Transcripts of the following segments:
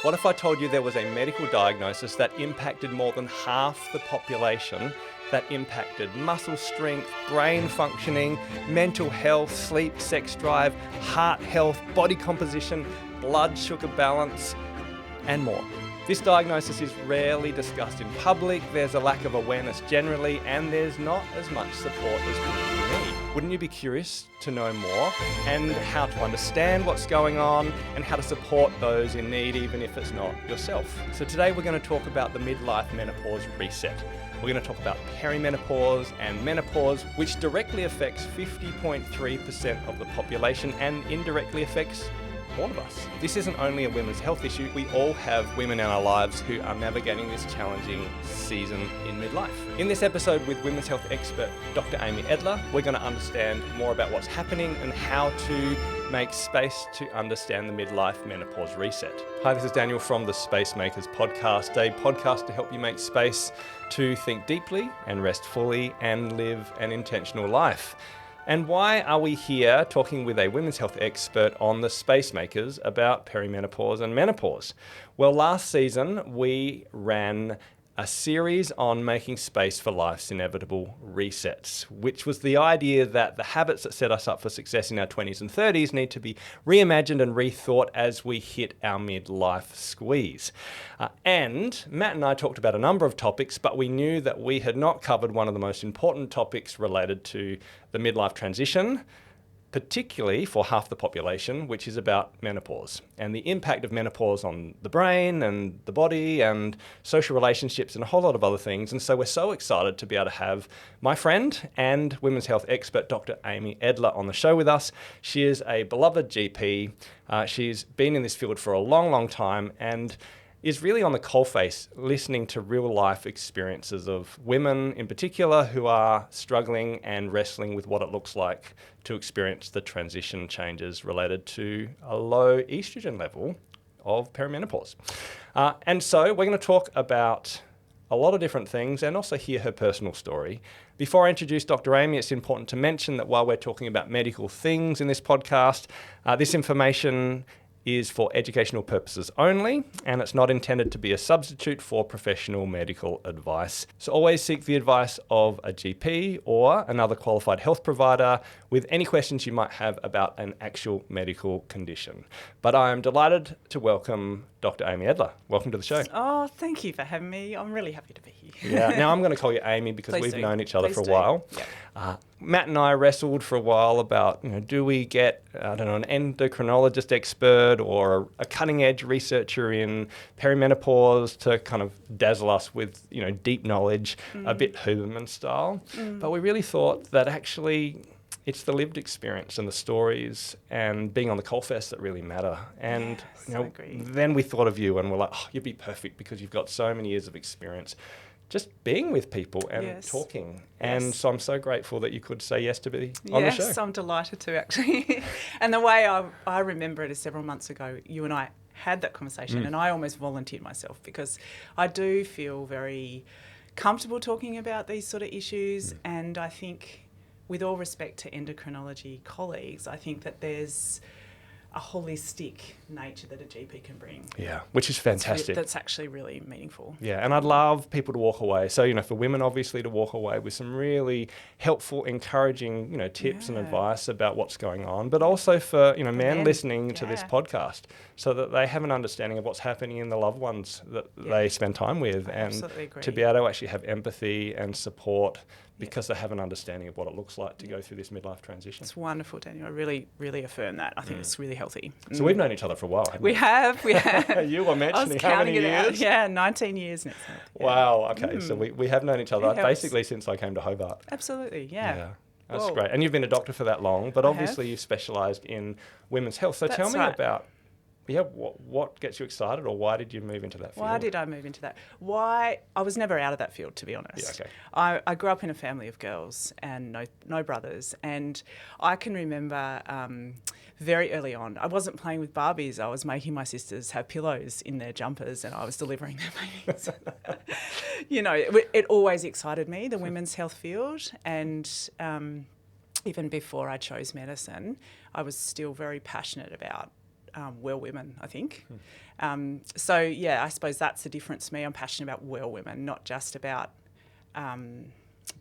What if I told you there was a medical diagnosis that impacted more than half the population, that impacted muscle strength, brain functioning, mental health, sleep, sex drive, heart health, body composition, blood sugar balance, and more? This diagnosis is rarely discussed in public, there's a lack of awareness generally, and there's not as much support as people need. Wouldn't you be curious to know more and how to understand what's going on and how to support those in need even if it's not yourself? So today we're going to talk about the midlife menopause reset. We're going to talk about perimenopause and menopause, which directly affects 50.3% of the population and indirectly affects all of us. This isn't only a women's health issue, we all have women in our lives who are navigating this challenging season in midlife. In this episode with women's health expert Dr. Amy Edler, we're going to understand more about what's happening and how to make space to understand the midlife menopause reset. Hi, this is Daniel from the Spacemakers Podcast, a podcast to help you make space to think deeply and rest fully and live an intentional life. And why are we here talking with a women's health expert on the Spacemakers about perimenopause and menopause? Well, last season we ran a series on making space for life's inevitable resets, which was the idea that the habits that set us up for success in our 20s and 30s need to be reimagined and rethought as we hit our midlife squeeze. And Matt and I talked about a number of topics, but we knew that we had not covered one of the most important topics related to the midlife transition, particularly for half the population, which is about menopause and the impact of menopause on the brain and the body and social relationships and a whole lot of other things. And so we're so excited to be able to have my friend and women's health expert, Dr. Amy Edler, on the show with us. She is a beloved GP. She's been in this field for a long, long time and is really on the coalface listening to real life experiences of women in particular who are struggling and wrestling with what it looks like to experience the transition changes related to a low estrogen level of perimenopause. And so we're going to talk about a lot of different things and also hear her personal story. Before I introduce Dr. Amy, it's important to mention that while we're talking about medical things in this podcast, this information is for educational purposes only, and it's not intended to be a substitute for professional medical advice. So always seek the advice of a GP or another qualified health provider with any questions you might have about an actual medical condition. But I am delighted to welcome Dr. Amy Edler. Welcome to the show. Oh, thank you for having me. I'm really happy to be here. Yeah. Now I'm going to call you Amy because Please we've do. known each other Please for a do. while. Yep. Matt and I wrestled for a while about, do we get, an endocrinologist expert or a cutting edge researcher in perimenopause to kind of dazzle us with, deep knowledge, a bit Huberman style. But we really thought that actually it's the lived experience and the stories and being on the coalface that really matter. And Yes, I agree. then we thought of you and we're like, you'd be perfect because you've got so many years of experience just being with people and Yes. talking. Yes. And so I'm so grateful that you could say yes to be on the show. Yes, I'm delighted to actually. And the way I remember it is several months ago, you and I had that conversation and I almost volunteered myself because I do feel very comfortable talking about these sort of issues. And I think, with all respect to endocrinology colleagues, I think that there's a holistic nature that a GP can bring. Yeah, which is fantastic. That's actually really meaningful. Yeah, and I'd love people to walk away. So, for women, obviously, to walk away with some really helpful, encouraging, tips and advice about what's going on, but also for, men listening to this podcast so that they have an understanding of what's happening in the loved ones that they spend time with and to be able to actually have empathy and support because they have an understanding of what it looks like to go through this midlife transition. It's wonderful, Daniel. I really, really affirm that. I think it's really healthy. So we've known each other for a while, haven't We have. You were mentioning I was how many counting it out. years? Yeah, 19 years next month. Yeah. Wow, okay. So we have known each other It helps. basically since I came to Hobart. Absolutely, yeah. That's Whoa. great. And you've been a doctor for that long, but I obviously you've specialised in women's health. So tell That's me right. about what gets you excited, or why did you move into that field? Why did I move into that? I was never out of that field, to be honest. Yeah, okay. I grew up in a family of girls and no brothers, and I can remember very early on, I wasn't playing with Barbies, I was making my sisters have pillows in their jumpers and I was delivering their babies. It always excited me, the women's health field, and even before I chose medicine, I was still very passionate about well women, I think. So, yeah, I suppose that's the difference to me. I'm passionate about well women, not just about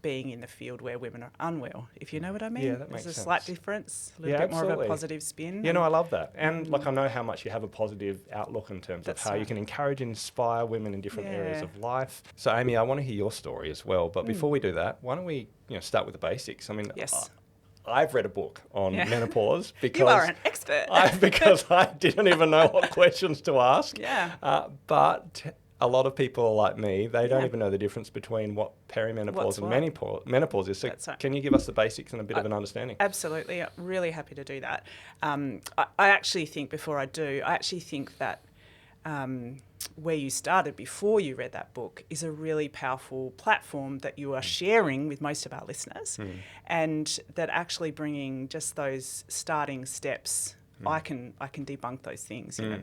being in the field where women are unwell, if you know what I mean. Yeah, that makes There's a sense. slight difference, a little bit more of a positive spin. Yeah, no, I love that. And like, I know how much you have a positive outlook in terms of how you can encourage and inspire women in different areas of life. So, Amy, I want to hear your story as well. But before we do that, why don't we start with the basics? I mean, I've read a book on menopause because you are an expert. because I didn't even know what questions to ask. Yeah. But a lot of people like me, they don't even know the difference between what perimenopause and menopause is. So can you give us the basics and a bit of an understanding? Absolutely. I'm really happy to do that. I actually think, before I do, that where you started before you read that book is a really powerful platform that you are sharing with most of our listeners, and that actually bringing just those starting steps, I can debunk those things, you know.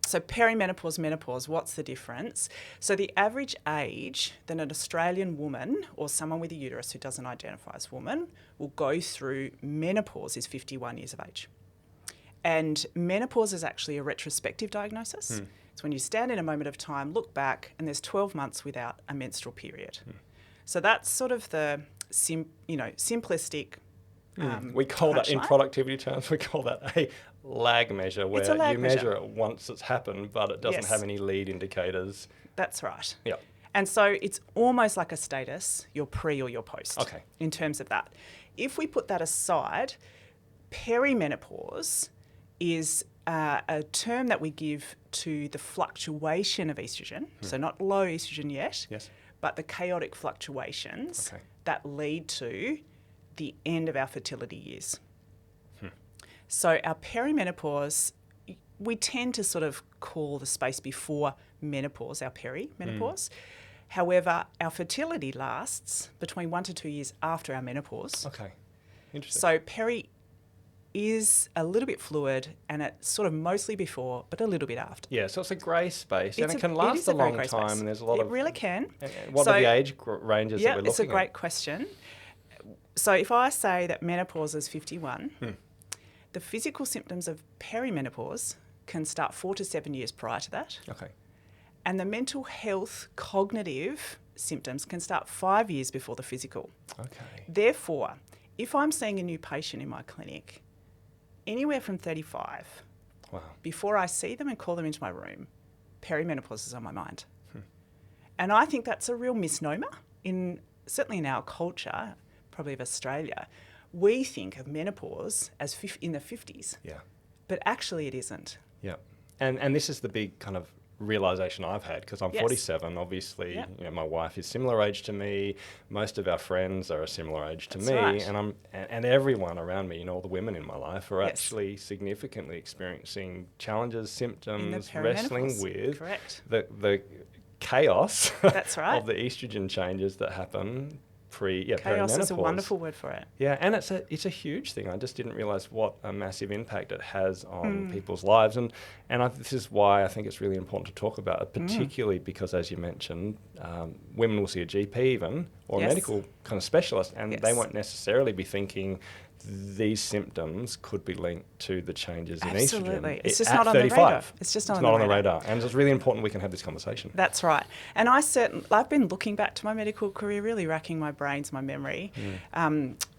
So perimenopause, menopause, what's the difference? So the average age that an Australian woman or someone with a uterus who doesn't identify as woman will go through menopause is 51 years of age. And menopause is actually a retrospective diagnosis. It's when you stand in a moment of time, look back, and there's 12 months without a menstrual period. So that's sort of the simplistic. We call that, in productivity terms, we call that a lag measure, where you measure it once it's happened, but it doesn't have any lead indicators. That's right. Yeah. And so it's almost like a status, you're pre or you're post, in terms of that. If we put that aside, perimenopause is a term that we give to the fluctuation of estrogen, so not low estrogen yet, but the chaotic fluctuations that lead to the end of our fertility years. So our perimenopause, we tend to sort of call the space before menopause our perimenopause. However, our fertility lasts between 1 to 2 years after our menopause. Okay, interesting. So peri is a little bit fluid, and it's sort of mostly before, but a little bit after. Yeah, so it's a grey space, and it can last a long time, and there's a lot of... It really can. What are the age ranges that we're looking at? It's a great question. So if I say that menopause is 51, the physical symptoms of perimenopause can start 4 to 7 years prior to that. Okay. And the mental health cognitive symptoms can start 5 years before the physical. Okay. Therefore, if I'm seeing a new patient in my clinic, anywhere from 35, before I see them and call them into my room, perimenopause is on my mind. And I think that's a real misnomer, certainly in our culture, probably of Australia. We think of menopause as in the 50s. Yeah. But actually it isn't. Yeah. And this is the big kind of realisation I've had, because I'm 47, obviously. You know, my wife is similar age to me. Most of our friends are a similar age to me. Right. And everyone around me, all the women in my life are actually significantly experiencing challenges, symptoms, wrestling with the chaos of the estrogen changes that happen chaos perimenopause. is a wonderful word for it. Yeah, and it's a huge thing. I just didn't realise what a massive impact it has on people's lives, and this is why I think it's really important to talk about it, particularly because, as you mentioned, women will see a GP even, or a medical kind of specialist, and they won't necessarily be thinking these symptoms could be linked to the changes in estrogen. Absolutely. It's just not on the radar. It's just not on the radar. And it's really important we can have this conversation. That's right. And I've been looking back to my medical career, really racking my brains, my memory,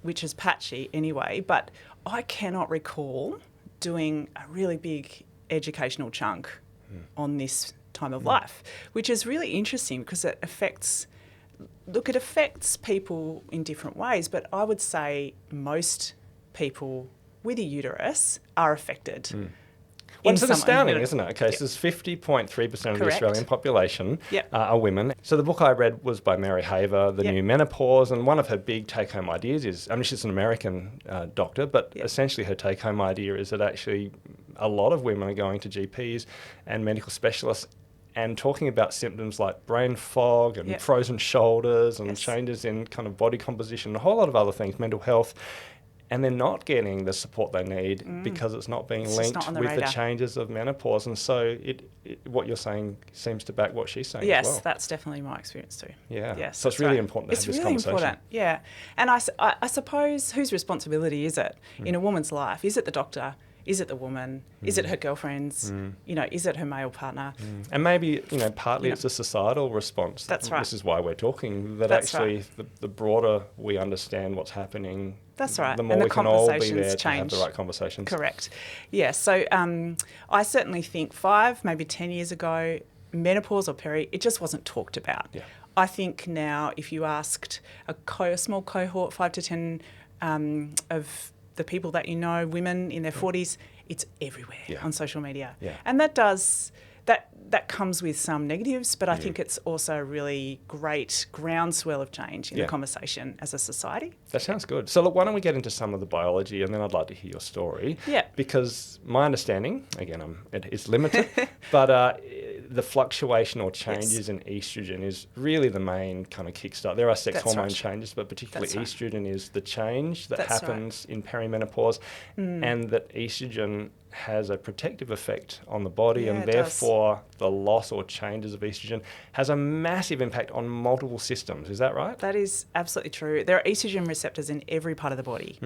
which is patchy anyway, but I cannot recall doing a really big educational chunk on this time of life, which is really interesting because it affects people in different ways, but I would say most people with a uterus are affected. Well, it's astounding, isn't it? Okay, so 50.3% of the Australian population are women. So the book I read was by Mary Haver, The New Menopause, and one of her big take-home ideas is, she's an American doctor, but essentially her take-home idea is that actually a lot of women are going to GPs and medical specialists and talking about symptoms like brain fog and frozen shoulders and changes in kind of body composition, and a whole lot of other things, mental health, and they're not getting the support they need because it's not being linked with the changes of menopause. And so what you're saying seems to back what she's saying as well. Yes, that's definitely my experience too. Yeah. Yes, so it's really important to have this conversation. It's really important, yeah. And I suppose, whose responsibility is it in a woman's life? Is it the doctor? Is it the woman? Is it her girlfriends? You know, is it her male partner? And maybe, you know, partly it's a societal response. That's right. This is why we're talking, that That's actually the broader we understand what's happening, That's right. the more and we the can all be conversations there change. to have the right conversations. Correct. Yeah, so I certainly think 5, maybe 10 years ago, menopause or peri, it just wasn't talked about. Yeah. I think now if you asked a small cohort, 5 to 10 of the people that you know, women in their 40s, it's everywhere on social media. Yeah. And that comes with some negatives, but I think it's also a really great groundswell of change in the conversation as a society. That sounds good. So look, why don't we get into some of the biology, and then I'd like to hear your story. Yeah. Because my understanding, again, it is limited, but the fluctuation or changes in estrogen is really the main kind of kickstart. There are sex hormone changes, but particularly estrogen is the change that happens in perimenopause, and that estrogen has a protective effect on the body, and therefore the loss or changes of estrogen has a massive impact on multiple systems. Is that right? That is absolutely true. There are estrogen receptors in every part of the body.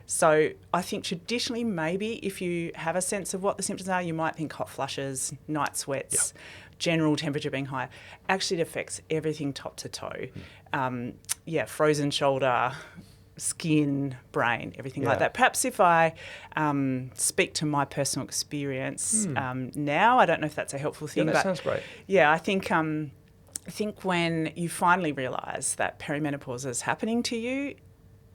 So I think traditionally, maybe if you have a sense of what the symptoms are, you might think hot flushes, night sweats, general temperature being higher. Actually, it affects everything top to toe. Frozen shoulder, skin, brain, everything like that. Perhaps if I speak to my personal experience now, I don't know if that's a helpful thing. Yeah, that sounds great. Yeah, I think when you finally realise that perimenopause is happening to you,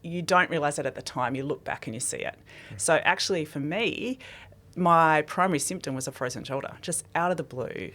you don't realise it at the time. You look back and you see it. So actually for me, my primary symptom was a frozen shoulder, just out of the blue,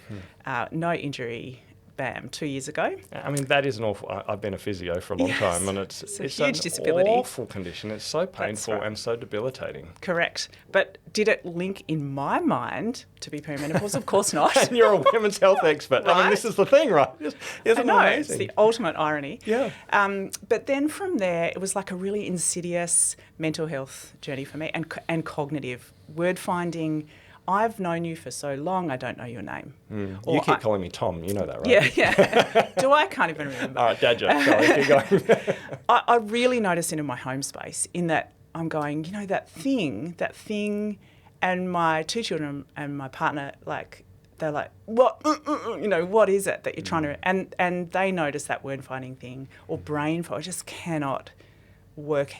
no injury. Bam, 2 years ago. I mean, that is an awful... I've been a physio for a long time, and it's a huge disability. Awful condition. It's so painful and so debilitating. Correct. But did it link in my mind to be perimenopause? Of course not. And you're a women's health expert. Right? I mean, this is the thing, right? Isn't it amazing? It's the ultimate irony. Yeah. But then from there, it was like a really insidious mental health journey for me, and cognitive word finding. I've known you for so long, I don't know your name. You keep calling me Tom, you know that, right? Yeah. Do I? Can't even remember. All right, dad joke. Sorry, keep going. I really notice it in my home space, in that I'm going, you know, that thing, and my 2 children and my partner, like, they're like, what, you know, what is it that you're trying to, and they notice that word finding thing, or brain fog. I just cannot work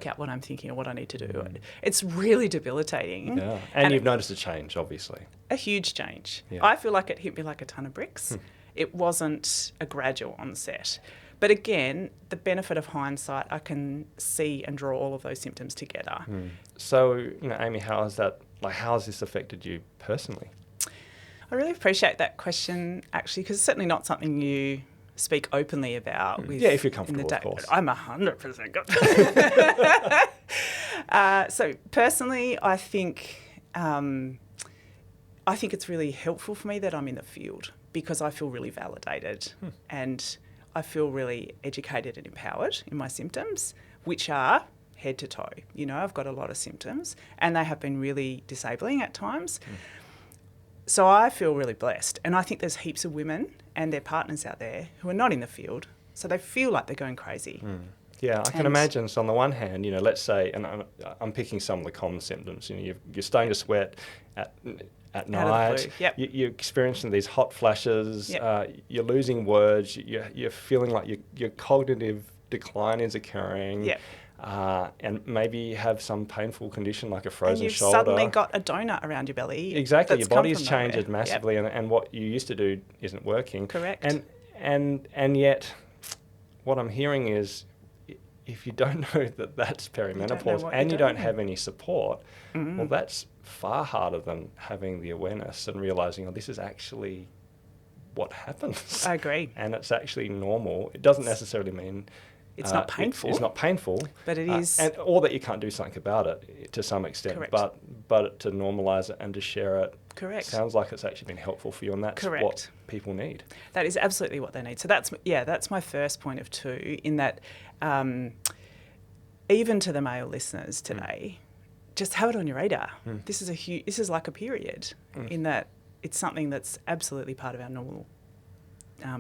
out what I'm thinking or what I need to do. It's really debilitating. Yeah. And you've noticed a change, obviously. A huge change. Yeah. I feel like it hit me like a ton of bricks. It wasn't a gradual onset. But again, the benefit of hindsight, I can see and draw all of those symptoms together. So, you know, Amy, how has this affected you personally? I really appreciate that question, actually, because it's certainly not something you speak openly about. With if you're comfortable, of course. I'm 100% so personally, I think it's really helpful for me that I'm in the field, because I feel really validated and I feel really educated and empowered in my symptoms, which are head to toe. You know, I've got a lot of symptoms and they have been really disabling at times. So I feel really blessed. And I think there's heaps of women and their partners out there who are not in the field, so they feel like they're going crazy. Yeah, I can imagine. So on the one hand, you know, let's say, and I'm picking some of the common symptoms. You know, you're starting to sweat at night. You're experiencing these hot flashes. You're losing words. You're feeling like your cognitive decline is occurring. And maybe you have some painful condition like a frozen shoulder. And you've suddenly got a donut around your belly. Exactly, your body's changed massively, and what you used to do isn't working. Correct. And yet, what I'm hearing is, if you don't know that that's perimenopause and you don't have any support, well, that's far harder than having the awareness and realising, oh, this is actually what happens. I agree. And it's actually normal. It doesn't necessarily mean... It's not painful. It's not painful. But it is... or that you can't do something about it to some extent. Correct. But to normalise it and to share it. Correct. Sounds like it's actually been helpful for you, and that's what people need. That is absolutely what they need. So that's my first point of two, in that even to the male listeners today, just have it on your radar. This is like a period, in that it's something that's absolutely part of our normal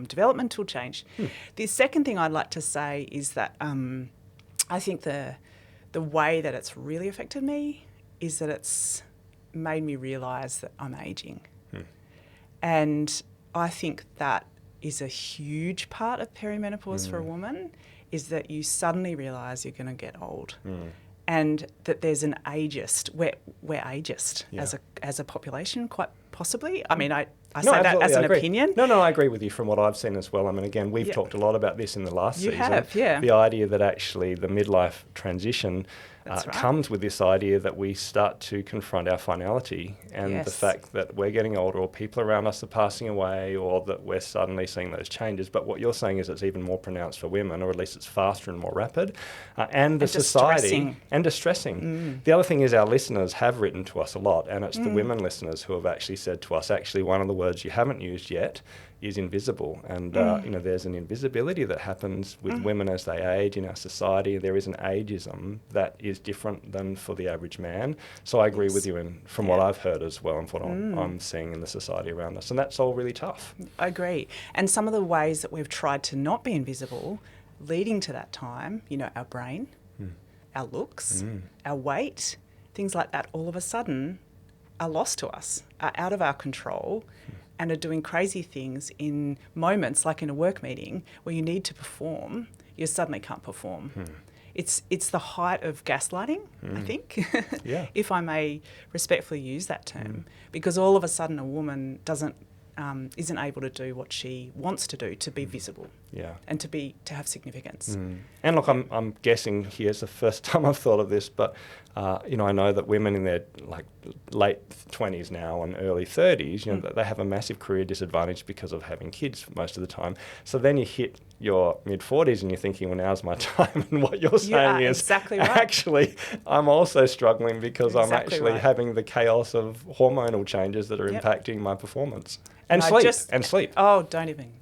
developmental change. The second thing I'd like to say is that I think the way that it's really affected me is that it's made me realise that I'm ageing. And I think that is a huge part of perimenopause for a woman, is that you suddenly realise you're going to get old. And that there's an ageist, we're ageist as a population, quite possibly. I mean, I say that as an opinion. No, I agree with you from what I've seen as well. I mean, again, we've talked a lot about this in the last season. You have, yeah. The idea that actually the midlife transition comes with this idea that we start to confront our finality and the fact that we're getting older, or people around us are passing away, or that we're suddenly seeing those changes. But what you're saying is it's even more pronounced for women, or at least it's faster and more rapid. And the society... And distressing. The other thing is our listeners have written to us a lot, and it's the women listeners who have actually said to us, actually, one of the words you haven't used yet is invisible. And, there's an invisibility that happens with women as they age in our society. There is an ageism that is different than for the average man. So I agree with you from what I've heard as well, and what I'm seeing in the society around us. And that's all really tough. I agree. And some of the ways that we've tried to not be invisible leading to that time, our brain, our looks, our weight, things like that, all of a sudden are lost to us, are out of our control, and are doing crazy things in moments like in a work meeting where you need to perform, you suddenly can't perform. It's the height of gaslighting, I think, if I may respectfully use that term, because all of a sudden a woman isn't able to do what she wants to do, to be visible, and to have significance. And look, I'm guessing here's the first time I've thought of this, but I know that women in their late 20s now and early 30s, they have a massive career disadvantage because of having kids most of the time. So then you hit your mid-40s and you're thinking, well, now's my time. And what you're saying is, exactly right. Actually, I'm also struggling because I'm actually having the chaos of hormonal changes that are impacting my performance. And sleep. Oh, don't even.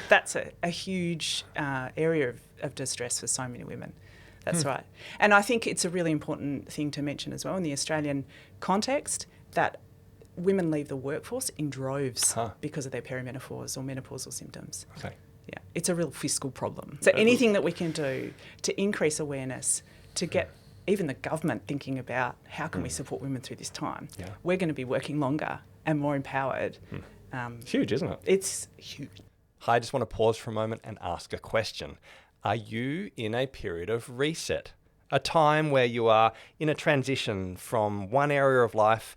That's a huge area of distress for so many women. That's right. And I think it's a really important thing to mention as well in the Australian context that women leave the workforce in droves because of their perimenopause or menopausal symptoms. Okay. Yeah, it's a real fiscal problem. So anything that we can do to increase awareness, to get even the government thinking about how can we support women through this time, we're going to be working longer and more empowered. It's huge, isn't it? It's huge. Hi, I just want to pause for a moment and ask a question. Are you in a period of reset? A time where you are in a transition from one area of life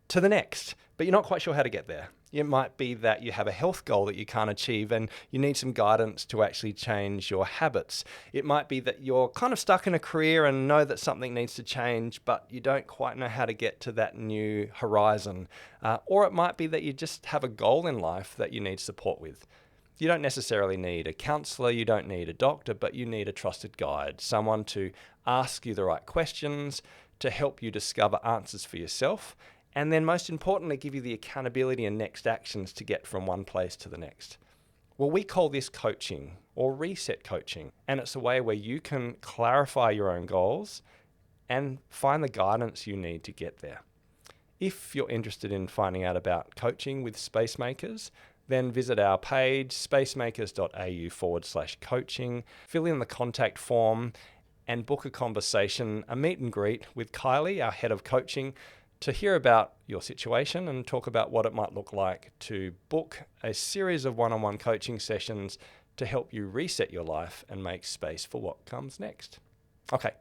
to the next, but you're not quite sure how to get there. It might be that you have a health goal that you can't achieve and you need some guidance to actually change your habits. It might be that you're kind of stuck in a career and know that something needs to change, but you don't quite know how to get to that new horizon. Or it might be that you just have a goal in life that you need support with. You don't necessarily need a counsellor, you don't need a doctor, but you need a trusted guide, someone to ask you the right questions, to help you discover answers for yourself, and then most importantly, give you the accountability and next actions to get from one place to the next. Well, we call this coaching or reset coaching, and it's a way where you can clarify your own goals and find the guidance you need to get there. If you're interested in finding out about coaching with Spacemakers, then visit our page, spacemakers.au/coaching, fill in the contact form and book a conversation, a meet and greet with Kylie, our head of coaching, to hear about your situation and talk about what it might look like to book a series of one-on-one coaching sessions to help you reset your life and make space for what comes next. Okay,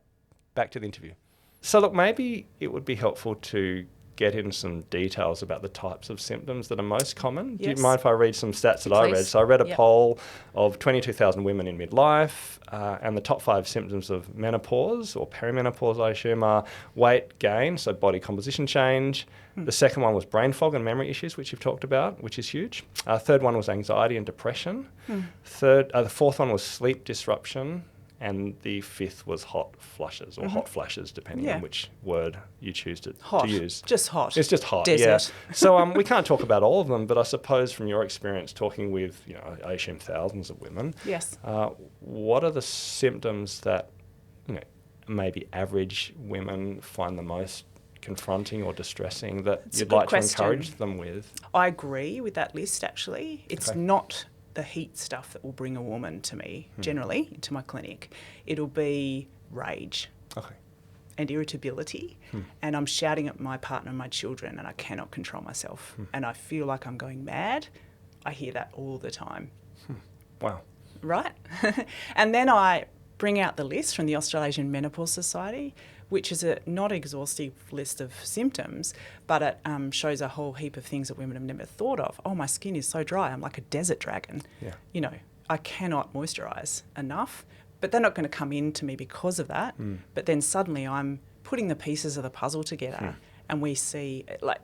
back to the interview. So look, maybe it would be helpful to get in some details about the types of symptoms that are most common. Yes. Do you mind if I read some stats that I read? So I read a poll of 22,000 women in midlife, and the top 5 symptoms of menopause or perimenopause, I assume, are weight gain, so body composition change. The second one was brain fog and memory issues, which you've talked about, which is huge. Third one was anxiety and depression. The fourth one was sleep disruption. And the fifth was hot flushes or hot flashes, depending on which word you choose to use. Just hot. It's just hot, Desert. So we can't talk about all of them, but I suppose from your experience talking with, I assume thousands of women. Yes. What are the symptoms that, maybe average women find the most confronting or distressing that you'd like to encourage them with? I agree with that list, actually. It's not the heat stuff that will bring a woman to me, generally, into my clinic. It'll be rage. Okay. and irritability, and I'm shouting at my partner and my children, and I cannot control myself, and I feel like I'm going mad. I hear that all the time. Wow. Right? And then I bring out the list from the Australasian Menopause Society, which is a not exhaustive list of symptoms, but it shows a whole heap of things that women have never thought of. Oh, my skin is so dry. I'm like a desert dragon. Yeah. You know, I cannot moisturise enough, but they're not going to come into me because of that. But then suddenly I'm putting the pieces of the puzzle together and we see, like,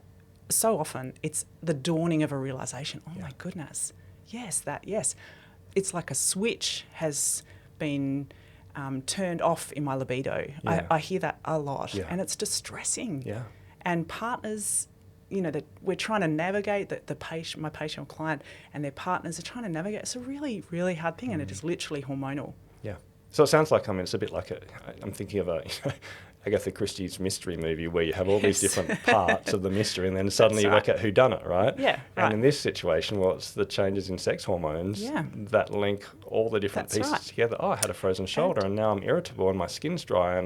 so often it's the dawning of a realisation. Oh, my goodness. Yes. It's like a switch has been turned off in my libido. Yeah. I hear that a lot, and it's distressing. Yeah. And partners, you know, that we're trying to navigate, the patient, my patient or client, and their partners are trying to navigate. It's a really, really hard thing, and it is literally hormonal. Yeah. So it sounds like, I mean, it's a bit like I'm thinking of Agatha Christie's mystery movie where you have all these different parts of the mystery, and then suddenly you work out who done it, right? Yeah. And in this situation, well, it's the changes in sex hormones that link all the different pieces together. Oh, I had a frozen shoulder, and now I'm irritable, and my skin's dry,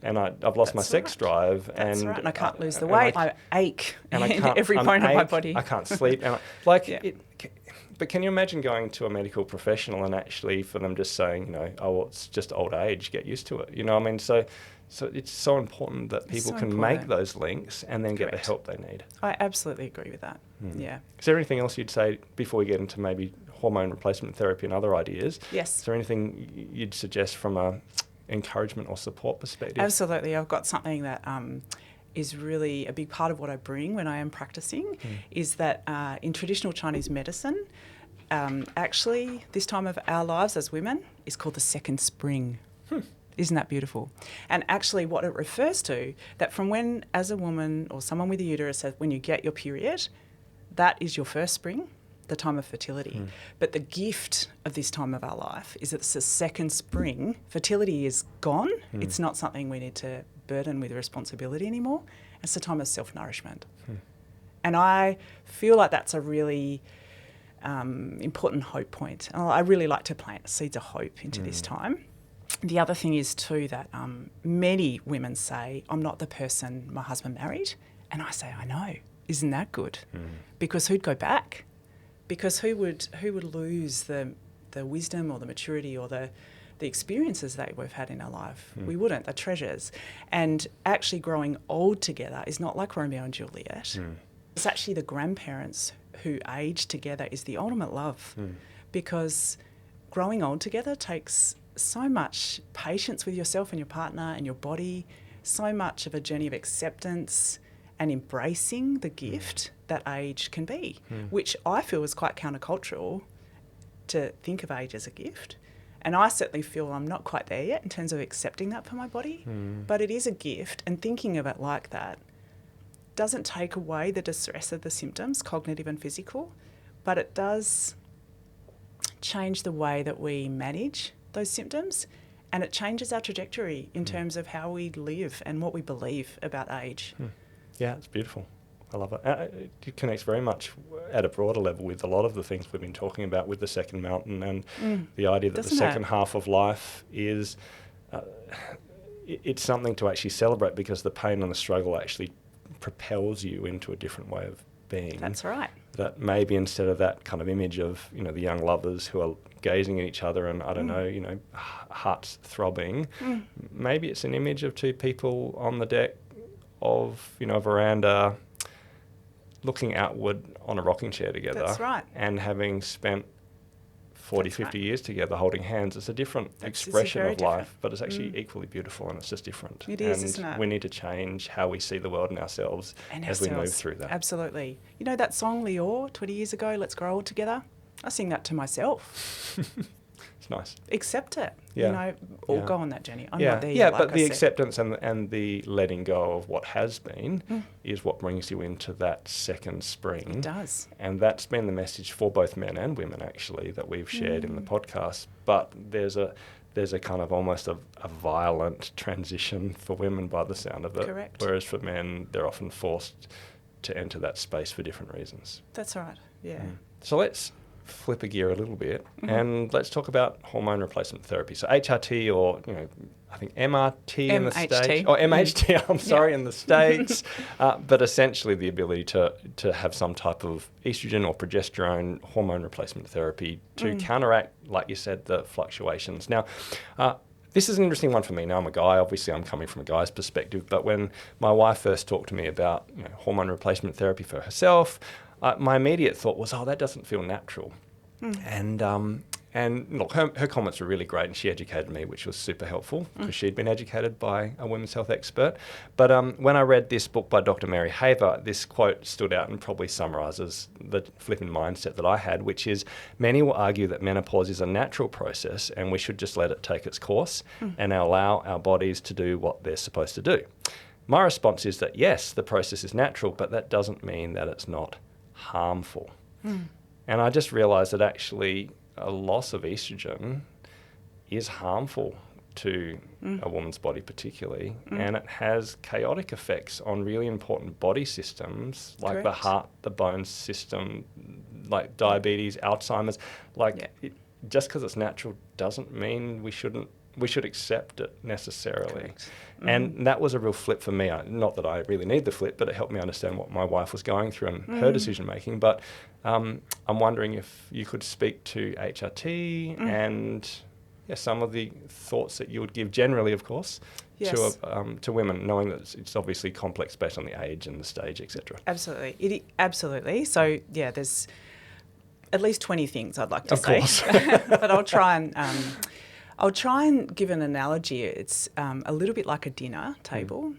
and I've lost my sex drive, and and I can't lose the weight. I ache in every bone of my body. I can't sleep, and but can you imagine going to a medical professional and actually for them just saying, you know, oh, well, it's just old age, get used to it. You know, I mean, so it's so important that people can make those links and then get the help they need. I absolutely agree with that. Yeah. Is there anything else you'd say before we get into maybe hormone replacement therapy and other ideas? Yes. Is there anything you'd suggest from a encouragement or support perspective? Absolutely. I've got something that is really a big part of what I bring when I am practicing is that in traditional Chinese medicine, actually this time of our lives as women is called the second spring. Isn't that beautiful? And actually what it refers to, that from when, as a woman or someone with a uterus, when you get your period, that is your first spring, the time of fertility. But the gift of this time of our life is that it's the second spring. Fertility is gone. It's not something we need to burden with responsibility anymore. It's the time of self-nourishment. And I feel like that's a really important hope point. And I really like to plant seeds of hope into this time. The other thing is too that many women say, I'm not the person my husband married. And I say, I know. Isn't that good? Because who'd go back? Because who would lose the wisdom or the maturity or the experiences that we've had in our life? We wouldn't. They're treasures. And actually growing old together is not like Romeo and Juliet. It's actually the grandparents who age together is the ultimate love. Because growing old together takes so much patience with yourself and your partner and your body, so much of a journey of acceptance and embracing the gift that age can be, which I feel is quite countercultural to think of age as a gift. And I certainly feel I'm not quite there yet in terms of accepting that for my body, but it is a gift, and thinking of it like that doesn't take away the distress of the symptoms, cognitive and physical, but it does change the way that we manage those symptoms, and it changes our trajectory in terms of how we live and what we believe about age. Yeah, it's beautiful. I love it. It connects very much at a broader level with a lot of the things we've been talking about with the second mountain and the idea that the second half of life is it's something to actually celebrate because the pain and the struggle actually propels you into a different way of being. That's right. That maybe instead of that kind of image of, you know, the young lovers who are gazing at each other and, I don't know, you know, hearts throbbing, maybe it's an image of two people on the deck of, you know, a veranda looking outward on a rocking chair together. That's right. And having spent 40, 50 years together holding hands. It's a different expression of life, but it's actually equally beautiful, and it's just different. It is, isn't it? We need to change how we see the world and ourselves as we move through that. Absolutely. You know that song, Lior, 20 years ago, Let's Grow Old Together? I sing that to myself. It's nice. Accept it. You know, or go on that journey. I'm not there yet. Yeah, but the acceptance and the letting go of what has been is what brings you into that second spring. It does. And that's been the message for both men and women, actually, that we've shared in the podcast. But there's a kind of almost a violent transition for women by the sound of it. Correct. Whereas for men, they're often forced to enter that space for different reasons. That's right, yeah. So let's flip a gear a little bit and let's talk about hormone replacement therapy. So HRT, or I think MRT in the States, or MHT, I'm sorry, in the States, but essentially the ability to have some type of estrogen or progesterone hormone replacement therapy to counteract, like you said, the fluctuations. Now, this is an interesting one for me. Now, I'm a guy. Obviously, I'm coming from a guy's perspective. But when my wife first talked to me about hormone replacement therapy for herself, my immediate thought was, that doesn't feel natural. And look, her comments were really great, and she educated me, which was super helpful because she'd been educated by a women's health expert. But when I read this book by Dr. Mary Haver, this quote stood out and probably summarises the flipping mindset that I had, which is, many will argue that menopause is a natural process and we should just let it take its course and allow our bodies to do what they're supposed to do. My response is that, yes, the process is natural, but that doesn't mean that it's not harmful. And I just realised that actually a loss of estrogen is harmful to a woman's body particularly, and it has chaotic effects on really important body systems like the heart, the bone system, like diabetes, Alzheimer's. Just because it's natural doesn't mean we should accept it necessarily. And that was a real flip for me. Not that I really need the flip, but it helped me understand what my wife was going through and her decision making. But I'm wondering if you could speak to HRT and some of the thoughts that you would give generally, of course, to women, knowing that it's obviously complex based on the age and the stage, etc. Absolutely. Absolutely. So, there's at least 20 things I'd like to say. Of course. But I'll try and give an analogy. It's a little bit like a dinner table.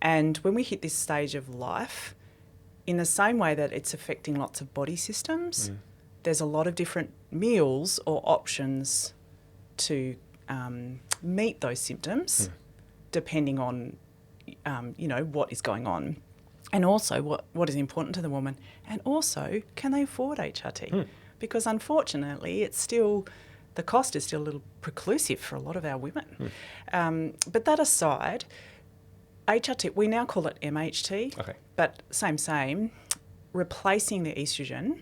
And when we hit this stage of life, in the same way that it's affecting lots of body systems, there's a lot of different meals or options to meet those symptoms, depending on, what is going on. And also what is important to the woman. And also, can they afford HRT? Because unfortunately, the cost is still a little preclusive for a lot of our women. But that aside, HRT, we now call it MHT, but same, replacing the estrogen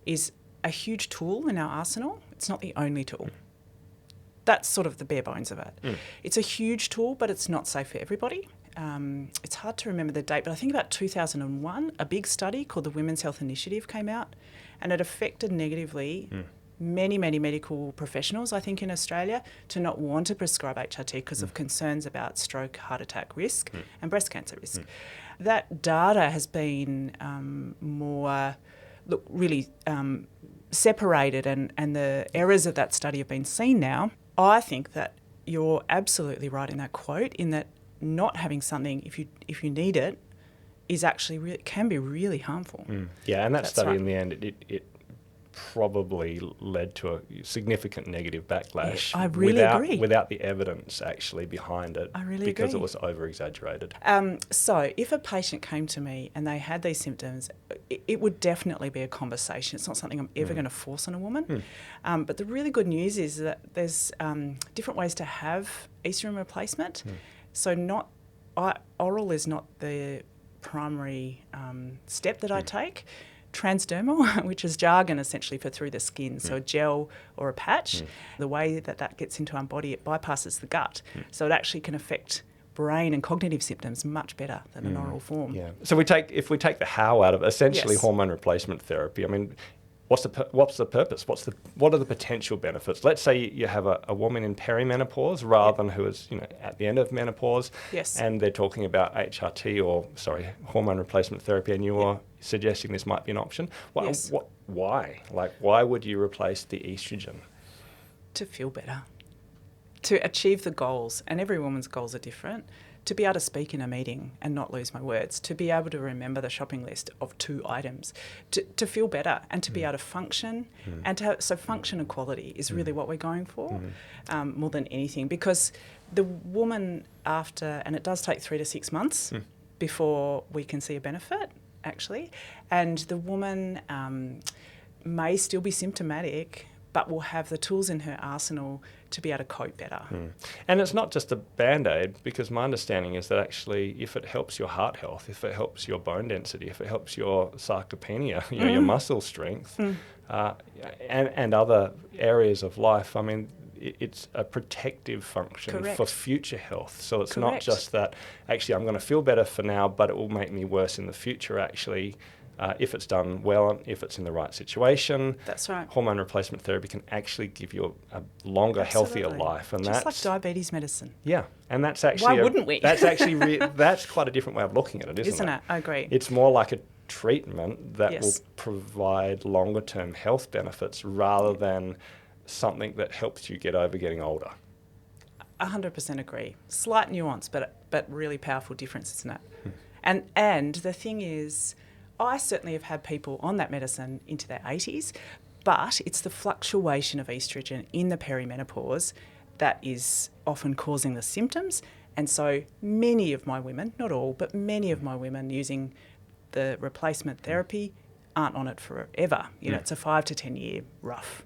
is a huge tool in our arsenal. It's not the only tool. That's sort of the bare bones of it. It's a huge tool, but it's not safe for everybody. It's hard to remember the date, but I think about 2001, a big study called the Women's Health Initiative came out, and it affected negatively many medical professionals, I think, in Australia, to not want to prescribe HRT because of concerns about stroke, heart attack risk and breast cancer risk. That data has been really separated, and the errors of that study have been seen now. I think that you're absolutely right in that quote, in that not having something, if you need it, is actually can be really harmful. Yeah, and that study in the end, it probably led to a significant negative backlash. I really agree. Without the evidence actually behind it. I really because agree. It was over-exaggerated. So if a patient came to me and they had these symptoms, it would definitely be a conversation. It's not something I'm ever going to force on a woman. But the really good news is that there's different ways to have estrogen replacement. So oral is not the primary step that I take. Transdermal, which is jargon essentially for through the skin, so a gel or a patch, the way that gets into our body, it bypasses the gut. So it actually can affect brain and cognitive symptoms much better than an oral form. Yeah. So if we take the how out of essentially hormone replacement therapy, I mean, what's the purpose? What are the potential benefits? Let's say you have a woman in perimenopause rather than who is at the end of menopause, and they're talking about HRT hormone replacement therapy, and you are suggesting this might be an option. Why? Why would you replace the estrogen? To feel better, to achieve the goals, and every woman's goals are different. To be able to speak in a meeting and not lose my words, to be able to remember the shopping list of 2 items, to feel better and to be able to function, and so function and quality is really what we're going for, more than anything, because the woman after, and it does take 3 to 6 months before we can see a benefit, actually, and the woman may still be symptomatic, but will have the tools in her arsenal to be able to cope better. And it's not just a Band-Aid, because my understanding is that actually if it helps your heart health, if it helps your bone density, if it helps your sarcopenia, your muscle strength, and other areas of life, I mean, it's a protective function for future health. So it's not just that actually I'm going to feel better for now, but it will make me worse in the future actually. If it's done well, if it's in the right situation. That's right. Hormone replacement therapy can actually give you a longer, healthier life. And just that's like diabetes medicine. Yeah, and that's actually... Why wouldn't we? That's actually that's quite a different way of looking at it, isn't it? I agree. It's more like a treatment that will provide longer-term health benefits rather than something that helps you get over getting older. 100% agree. Slight nuance, but really powerful difference, isn't it? And the thing is, I certainly have had people on that medicine into their 80s, but it's the fluctuation of estrogen in the perimenopause that is often causing the symptoms. And so many of my women, not all, but many of my women using the replacement therapy aren't on it forever. You know, it's a 5 to 10 year rough.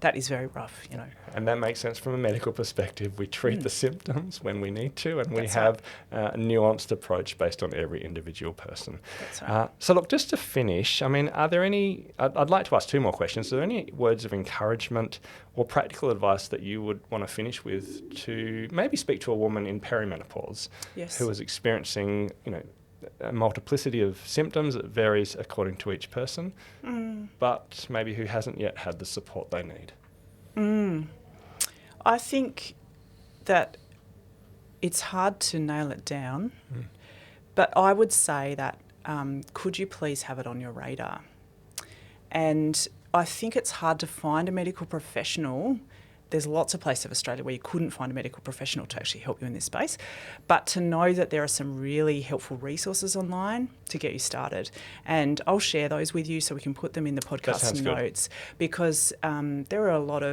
That is very rough, you know. And that makes sense from a medical perspective. We treat the symptoms when we need to, and we have a nuanced approach based on every individual person. That's right. So look, just to finish, I mean, are there any, I'd like to ask two more questions. Are there any words of encouragement or practical advice that you would want to finish with to maybe speak to a woman in perimenopause who is experiencing, you know, a multiplicity of symptoms that varies according to each person, but maybe who hasn't yet had the support they need? I think that it's hard to nail it down, but I would say that could you please have it on your radar? And I think it's hard to find a medical professional. There's lots of places of Australia where you couldn't find a medical professional to actually help you in this space. But to know that there are some really helpful resources online to get you started. And I'll share those with you so we can put them in the podcast notes. Because there are a lot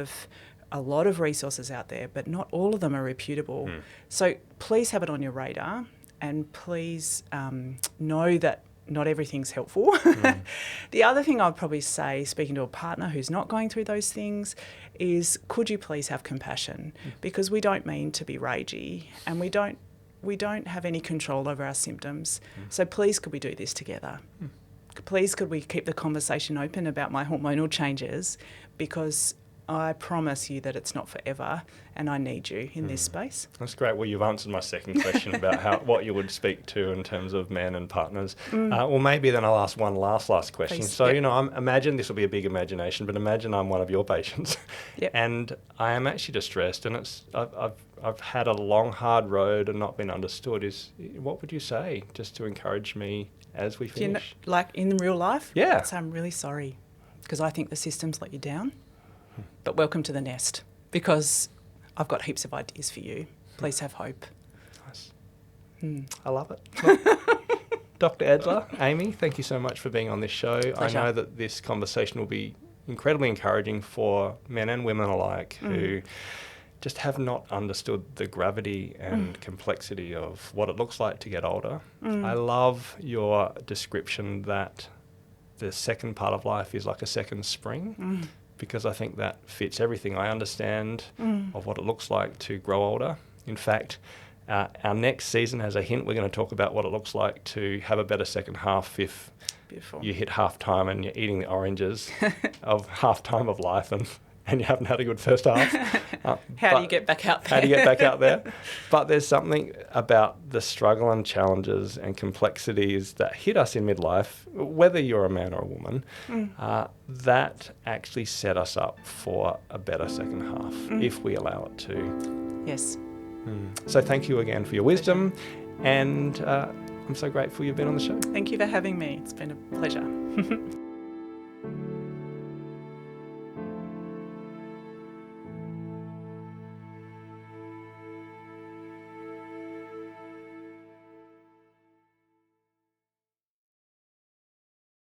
of resources out there, but not all of them are reputable. So please have it on your radar, and please know that not everything's helpful. The other thing I'd probably say, speaking to a partner who's not going through those things, is could you please have compassion? Because we don't mean to be ragey, and we don't have any control over our symptoms. So please could we do this together? Please could we keep the conversation open about my hormonal changes, because I promise you that it's not forever, and I need you in this space. That's great. Well, you've answered my second question about what you would speak to in terms of men and partners. Well, maybe then I'll ask one last question. Please. So, you know, imagine this will be a big imagination, but imagine I'm one of your patients, and I am actually distressed, and I've had a long, hard road and not been understood. What would you say just to encourage me as we finish? You know, like in real life? Yeah. I'd say I'm really sorry, because I think the system's let you down. But welcome to the nest, because I've got heaps of ideas for you. Please have hope. Nice. I love it. Dr. Edler, Amy, thank you so much for being on this show. Pleasure. I know that this conversation will be incredibly encouraging for men and women alike who just have not understood the gravity and complexity of what it looks like to get older. I love your description that the second part of life is like a second spring. Because I think that fits everything I understand of what it looks like to grow older. In fact, our next season has a hint. We're going to talk about what it looks like to have a better second half if you hit half time and you're eating the oranges of half time of life and you haven't had a good first half. How do you get back out there? How do you get back out there? But there's something about the struggle and challenges and complexities that hit us in midlife, whether you're a man or a woman, that actually set us up for a better second half if we allow it to. Yes. So thank you again for your wisdom, and I'm so grateful you've been on the show. Thank you for having me. It's been a pleasure.